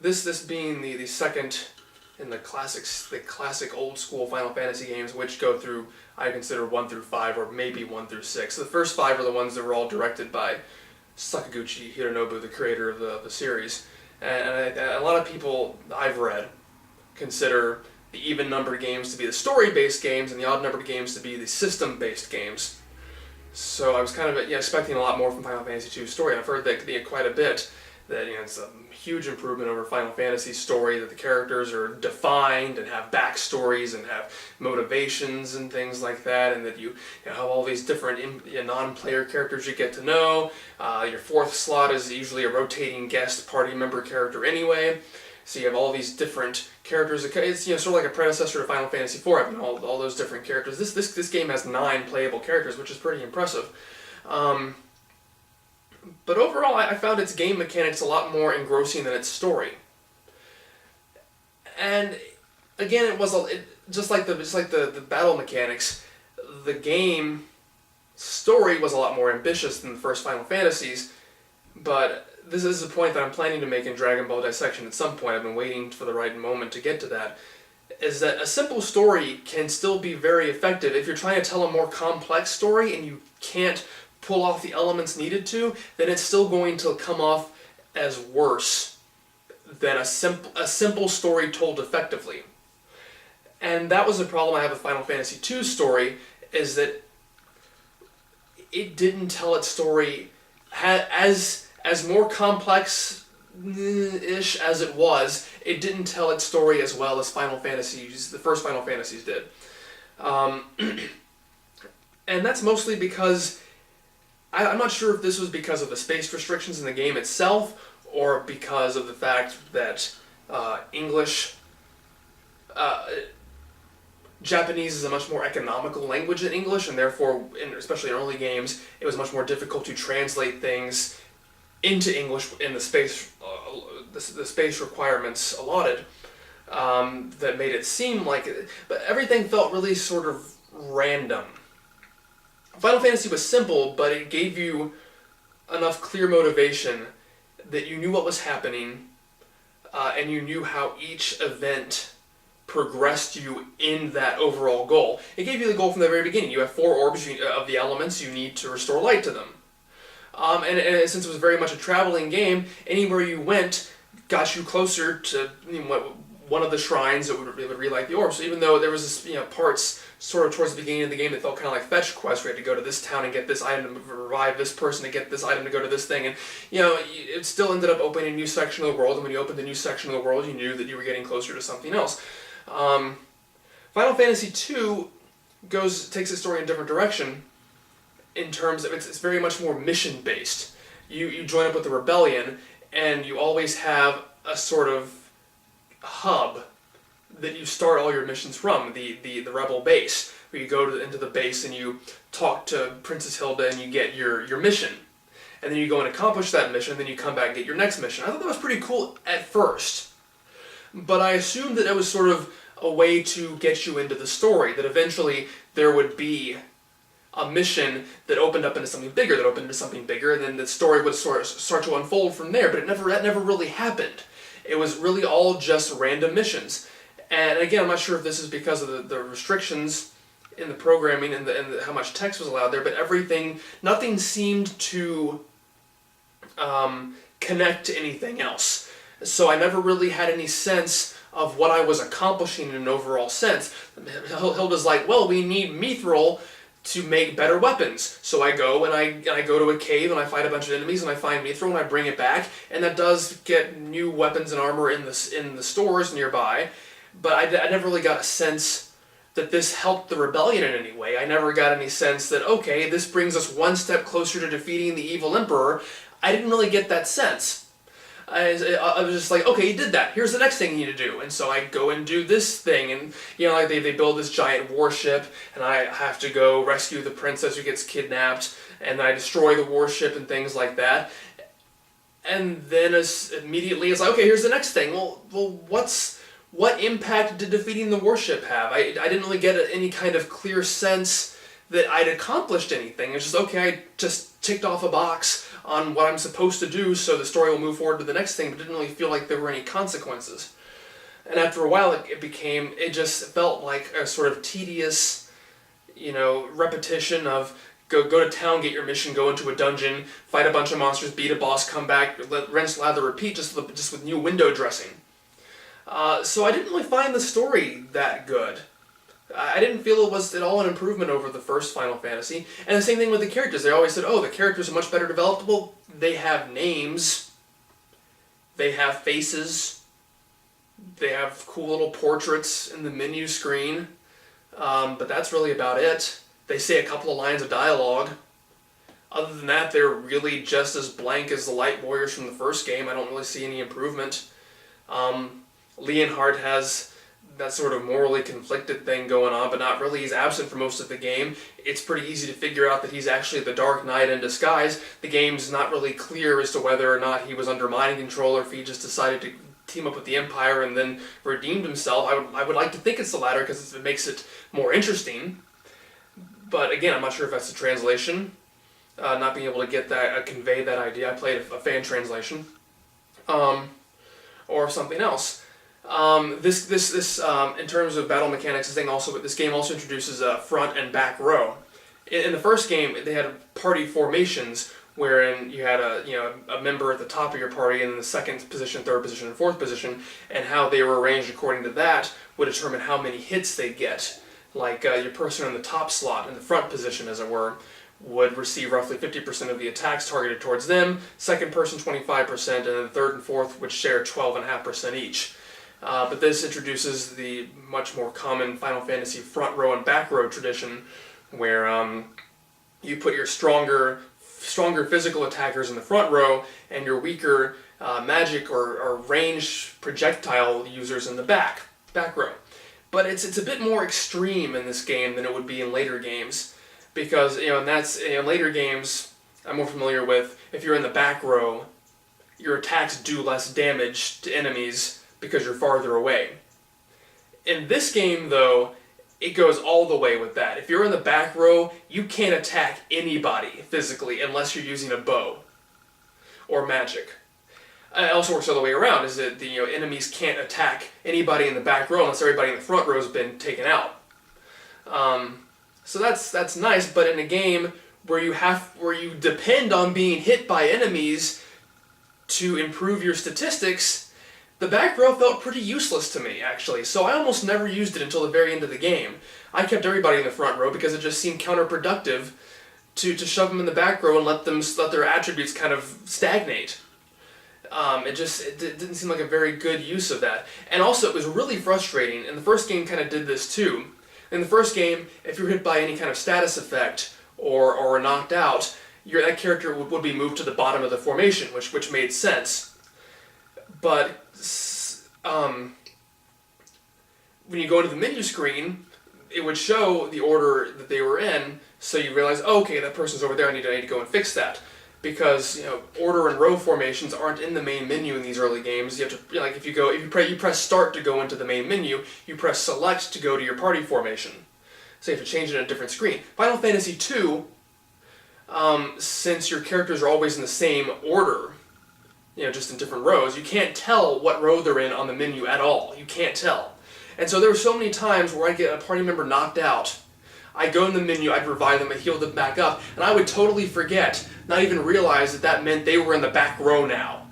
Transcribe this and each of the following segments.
this being the second in the classic old school Final Fantasy games, which go through, I consider 1 through 5 or maybe 1 through 6. The first 5 are the ones that were all directed by Sakaguchi Hironobu, the creator of the series. And a lot of people I've read consider the even-numbered games to be the story-based games and the odd-numbered games to be the system-based games. So I was kind of expecting a lot more from Final Fantasy II's story, and I've heard that quite a bit. That it's a huge improvement over Final Fantasy's story, that the characters are defined and have backstories and have motivations and things like that, and that you have all these different non-player characters you get to know. Your fourth slot is usually a rotating guest party member character anyway, so you have all these different characters. It's sort of like a predecessor to Final Fantasy IV, having all those different characters. This game has 9 playable characters, which is pretty impressive. But overall, I found its game mechanics a lot more engrossing than its story. And again, it was just like the battle mechanics. The game story was a lot more ambitious than the first Final Fantasies. But this is a point that I'm planning to make in Dragon Ball Dissection at some point. I've been waiting for the right moment to get to that. Is that a simple story can still be very effective if you're trying to tell a more complex story and you can't pull off the elements needed to, then it's still going to come off as worse than a simple story told effectively. And that was the problem I have with Final Fantasy II's story, is that it didn't tell its story as more complex-ish as it was. It didn't tell its story as well as the first Final Fantasies did. And that's mostly because I'm not sure if this was because of the space restrictions in the game itself, or because of the fact that Japanese is a much more economical language than English, and therefore, especially in early games, it was much more difficult to translate things into English in the space requirements allotted. That made it seem like it, but everything felt really sort of random. Final Fantasy was simple, but it gave you enough clear motivation that you knew what was happening, and you knew how each event progressed you in that overall goal. It gave you the goal from the very beginning. You have 4 orbs of the elements you need to restore light to them. And since it was very much a traveling game, anywhere you went got you closer to one of the shrines that would relight the orb. So even though there was parts sort of towards the beginning of the game that felt kind of like fetch quests, where you had to go to this town and get this item to revive this person, to get this item to go to this thing, and it still ended up opening a new section of the world, and when you opened the new section of the world, you knew that you were getting closer to something else. Final Fantasy II takes the story in a different direction in terms of it's very much more mission-based. You join up with the rebellion, and you always have a sort of hub that you start all your missions from, the rebel base, where you go into the base and you talk to Princess Hilda and you get your mission. And then you go and accomplish that mission, then you come back and get your next mission. I thought that was pretty cool at first, but I assumed that it was sort of a way to get you into the story, that eventually there would be a mission that opened up into something bigger, and then the story would start to unfold from there, but that never really happened. It was really all just random missions. And again, I'm not sure if this is because of the restrictions in the programming and how much text was allowed there, but nothing seemed to connect to anything else. So I never really had any sense of what I was accomplishing in an overall sense. Hilda's like, well, we need mithril to make better weapons. So I go and I go to a cave and I fight a bunch of enemies and I find mithril and I bring it back, and that does get new weapons and armor in the stores nearby. But I never really got a sense that this helped the rebellion in any way. I never got any sense that, okay, this brings us one step closer to defeating the evil emperor. I didn't really get that sense. I was just like, okay, you did that. Here's the next thing you need to do. And so I go and do this thing, and like they build this giant warship, and I have to go rescue the princess who gets kidnapped, and I destroy the warship and things like that. And then immediately it's like, okay, here's the next thing. Well, what impact did defeating the warship have? I didn't really get any kind of clear sense that I'd accomplished anything. It's just, okay, I just ticked off a box on what I'm supposed to do so the story will move forward to the next thing, but didn't really feel like there were any consequences. And after a while, it just felt like a sort of tedious, repetition of go to town, get your mission, go into a dungeon, fight a bunch of monsters, beat a boss, come back, rinse, lather, repeat, just with new window dressing. So I didn't really find the story that good. I didn't feel it was at all an improvement over the first Final Fantasy. And the same thing with the characters. They always said, oh, the characters are much better developed. Well, they have names. They have faces. They have cool little portraits in the menu screen. But that's really about it. They say a couple of lines of dialogue. Other than that, they're really just as blank as the Light Warriors from the first game. I don't really see any improvement. Leonhardt has that sort of morally conflicted thing going on, but not really. He's absent for most of the game. It's pretty easy to figure out that he's actually the Dark Knight in disguise. The game's not really clear as to whether or not he was under mind control or if he just decided to team up with the Empire and then redeemed himself. I would like to think it's the latter because it makes it more interesting. But again, I'm not sure if that's the translation. Not being able to get that, convey that idea. I played a fan translation. Or something else. This in terms of battle mechanics, this game also introduces a front and back row. In the first game, they had party formations, wherein you had a member at the top of your party, and in the second position, third position, and fourth position, and how they were arranged according to that would determine how many hits they'd get. Like your person in the top slot, in the front position, as it were, would receive roughly 50% of the attacks targeted towards them. Second person, 25%, and then third and fourth would share 12.5% each. But this introduces the much more common Final Fantasy front row and back row tradition, where you put your stronger physical attackers in the front row and your weaker magic or range projectile users in the back row. But it's a bit more extreme in this game than it would be in later games, because in later games I'm more familiar with. If you're in the back row, your attacks do less damage to enemies because you're farther away. In this game, though, it goes all the way with that. If you're in the back row, you can't attack anybody physically unless you're using a bow or magic. It also works the other way around, is that the enemies can't attack anybody in the back row unless everybody in the front row has been taken out. So that's nice, but in a game where you depend on being hit by enemies to improve your statistics, the back row felt pretty useless to me, actually, so I almost never used it until the very end of the game. I kept everybody in the front row because it just seemed counterproductive to shove them in the back row and let their attributes kind of stagnate. It didn't seem like a very good use of that. And also, it was really frustrating, and the first game kind of did this too. In the first game, if you were hit by any kind of status effect or knocked out, that character would be moved to the bottom of the formation, which made sense. But when you go into the menu screen, it would show the order that they were in, so you realize, oh, okay, that person's over there, I need to go and fix that. Because order and row formations aren't in the main menu in these early games. You have to if you press start to go into the main menu, you press select to go to your party formation. So you have to change it in a different screen. Final Fantasy II, since your characters are always in the same order, just in different rows, you can't tell what row they're in on the menu at all. You can't tell. And so there were so many times where I'd get a party member knocked out. I'd go in the menu, I'd revive them, I'd heal them back up, and I would totally forget, not even realize that meant they were in the back row now.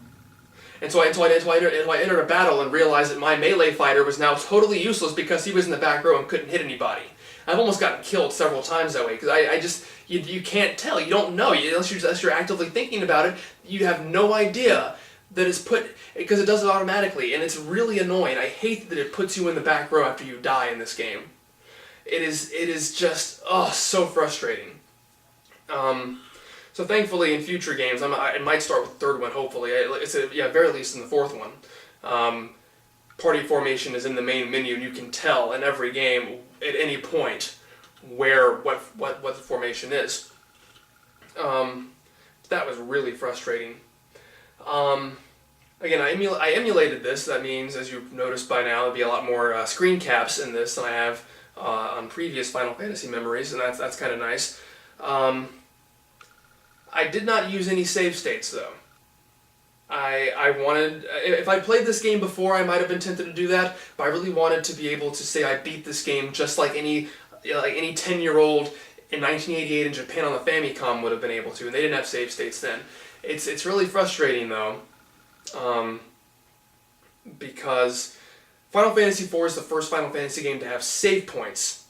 And so I entered a battle and realized that my melee fighter was now totally useless because he was in the back row and couldn't hit anybody. I've almost gotten killed several times that way, because you can't tell, you don't know, unless you're actively thinking about it, you have no idea that it's because it does it automatically, and it's really annoying. I hate that it puts you in the back row after you die in this game. It is just, so frustrating. So thankfully in future games, I might start with the third one, hopefully, very least in the fourth one. Party formation is in the main menu, and you can tell in every game at any point what the formation is. That was really frustrating. Again, I emulated this. That means, as you've noticed by now, there'll be a lot more screen caps in this than I have on previous Final Fantasy memories, and that's kind of nice. I did not use any save states though. I wanted, if I played this game before, I might have been tempted to do that, but I really wanted to be able to say I beat this game just like any 10-year-old in 1988 in Japan on the Famicom would have been able to, and they didn't have save states then. It's really frustrating though, because Final Fantasy IV is the first Final Fantasy game to have save points.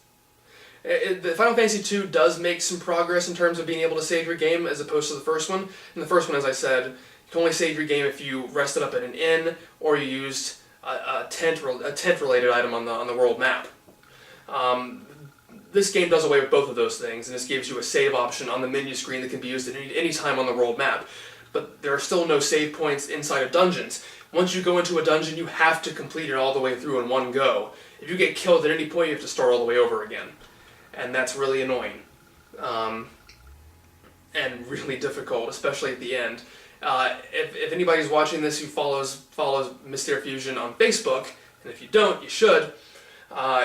The Final Fantasy II does make some progress in terms of being able to save your game as opposed to the first one. In the first one, as I said, you can only save your game if you rested up at an inn or you used a tent-related item on the world map. This game does away with both of those things, and this gives you a save option on the menu screen that can be used at any time on the world map. But there are still no save points inside of dungeons. Once you go into a dungeon, you have to complete it all the way through in one go. If you get killed at any point, you have to start all the way over again. And that's really annoying. And really difficult, especially at the end. If anybody's watching this who follows MistareFusion on Facebook, and if you don't, you should,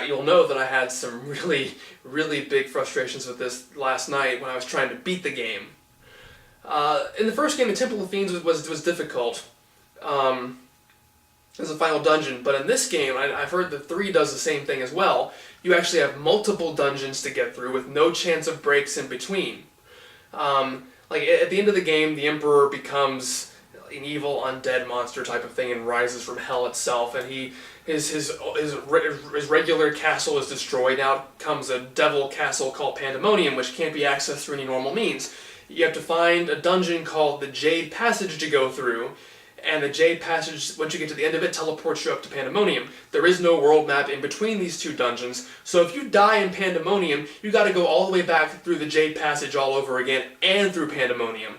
you'll know that I had some really, really big frustrations with this last night when I was trying to beat the game. In the first game, the Temple of Fiends was difficult as a final dungeon, but in this game, I've heard that 3 does the same thing as well. You actually have multiple dungeons to get through with no chance of breaks in between. Like at the end of the game, the Emperor becomes an evil undead monster type of thing and rises from hell itself, and his regular castle is destroyed. Out comes a devil castle called Pandemonium, which can't be accessed through any normal means. You have to find a dungeon called the Jade Passage to go through, and the Jade Passage, once you get to the end of it, teleports you up to Pandemonium. There is no world map in between these two dungeons, so if you die in Pandemonium, you gotta go all the way back through the Jade Passage all over again, and through Pandemonium.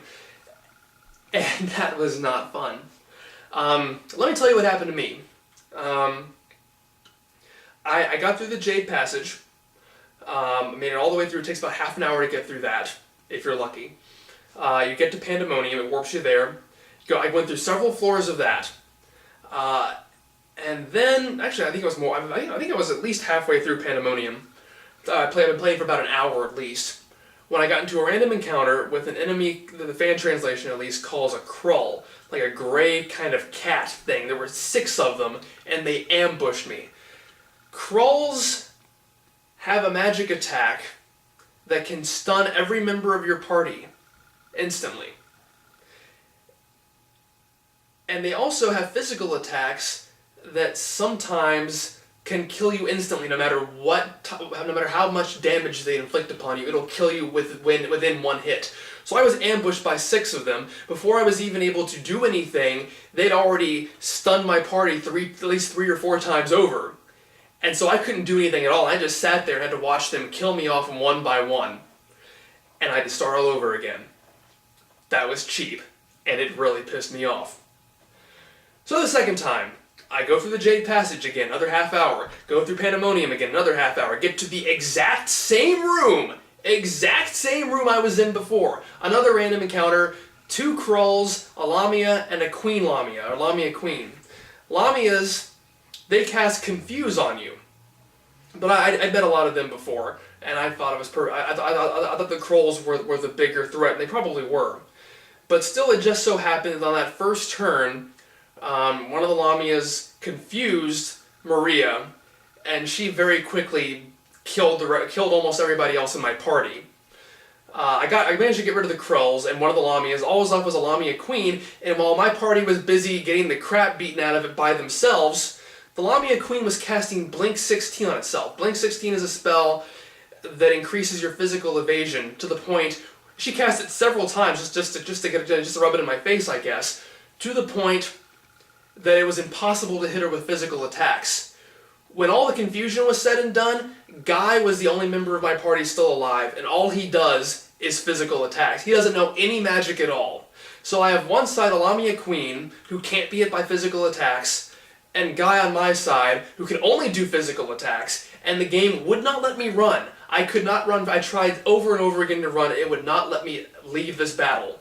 And that was not fun. Let me tell you what happened to me. I got through the Jade Passage, made it all the way through. It takes about half an hour to get through that, if you're lucky. You get to Pandemonium, it warps you there. I went through several floors of that. And then, actually I think it was more, I think I was at least halfway through Pandemonium. I've been playing for about an hour at least, when I got into a random encounter with an enemy that the fan translation at least calls a Krull, like a gray kind of cat thing. There were 6 of them, and they ambushed me. Krulls have a magic attack that can stun every member of your party instantly. And they also have physical attacks that sometimes can kill you instantly, no matter how much damage they inflict upon you. It'll kill you within one hit. So I was ambushed by 6 of them. Before I was even able to do anything, they'd already stunned my party at least 3 or 4 times over. And so I couldn't do anything at all. I just sat there and had to watch them kill me off one by one. And I had to start all over again. That was cheap, and it really pissed me off. So the second time, I go through the Jade Passage again, another half hour. Go through Pandemonium again, another half hour. Get to the exact same room I was in before. Another random encounter, 2 Krulls, a Lamia, and a Queen Lamia, or Lamia Queen. Lamias, they cast Confuse on you. But I met a lot of them before, and I thought it was I thought the Krulls were the bigger threat, and they probably were. But still, it just so happened that on that first turn, one of the Lamias confused Maria, and she very quickly killed almost everybody else in my party. I managed to get rid of the Krulls, and one of the Lamias, all was left was a Lamia Queen, and while my party was busy getting the crap beaten out of it by themselves, the Lamia Queen was casting Blink 16 on itself. Blink 16 is a spell that increases your physical evasion to the point, she cast it several times just to rub it in my face, I guess, to the point that it was impossible to hit her with physical attacks. When all the confusion was said and done, Guy was the only member of my party still alive, and all he does is physical attacks. He doesn't know any magic at all. So I have one side, a Lamia Queen, who can't be hit by physical attacks, and Guy on my side, who can only do physical attacks, and the game would not let me run. I could not run. I tried over and over again to run. It would not let me leave this battle.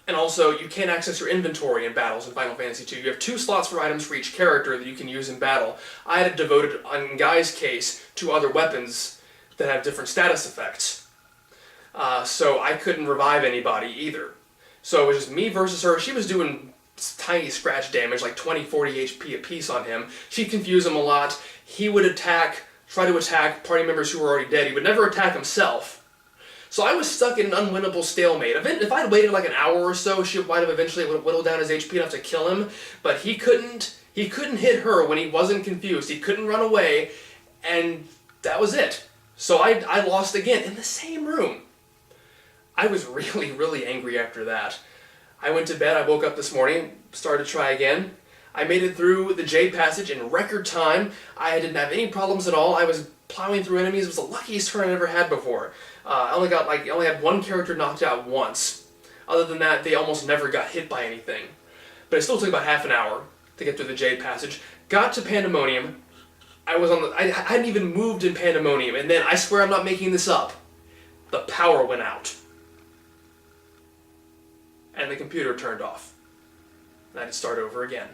And also, you can't access your inventory in battles in Final Fantasy II. You have 2 slots for items for each character that you can use in battle. I had it devoted, in Guy's case, to other weapons that have different status effects. So I couldn't revive anybody either. So it was just me versus her. She was doing tiny scratch damage, like 20, 40 HP apiece on him. She'd confuse him a lot. He would try to attack party members who were already dead. He would never attack himself. So I was stuck in an unwinnable stalemate. If I'd waited like an hour or so, she might have eventually whittled down his HP enough to kill him. But he couldn't hit her when he wasn't confused. He couldn't run away, and that was it. So I lost again in the same room. I was really, really angry after that. I went to bed, I woke up this morning, started to try again. I made it through the Jade Passage in record time. I didn't have any problems at all. I was plowing through enemies. It was the luckiest turn I ever had before. I only had one character knocked out once. Other than that, they almost never got hit by anything. But it still took about half an hour to get through the Jade Passage. Got to Pandemonium. I hadn't even moved in Pandemonium, and then, I swear I'm not making this up, the power went out. And the computer turned off. And I had to start over again.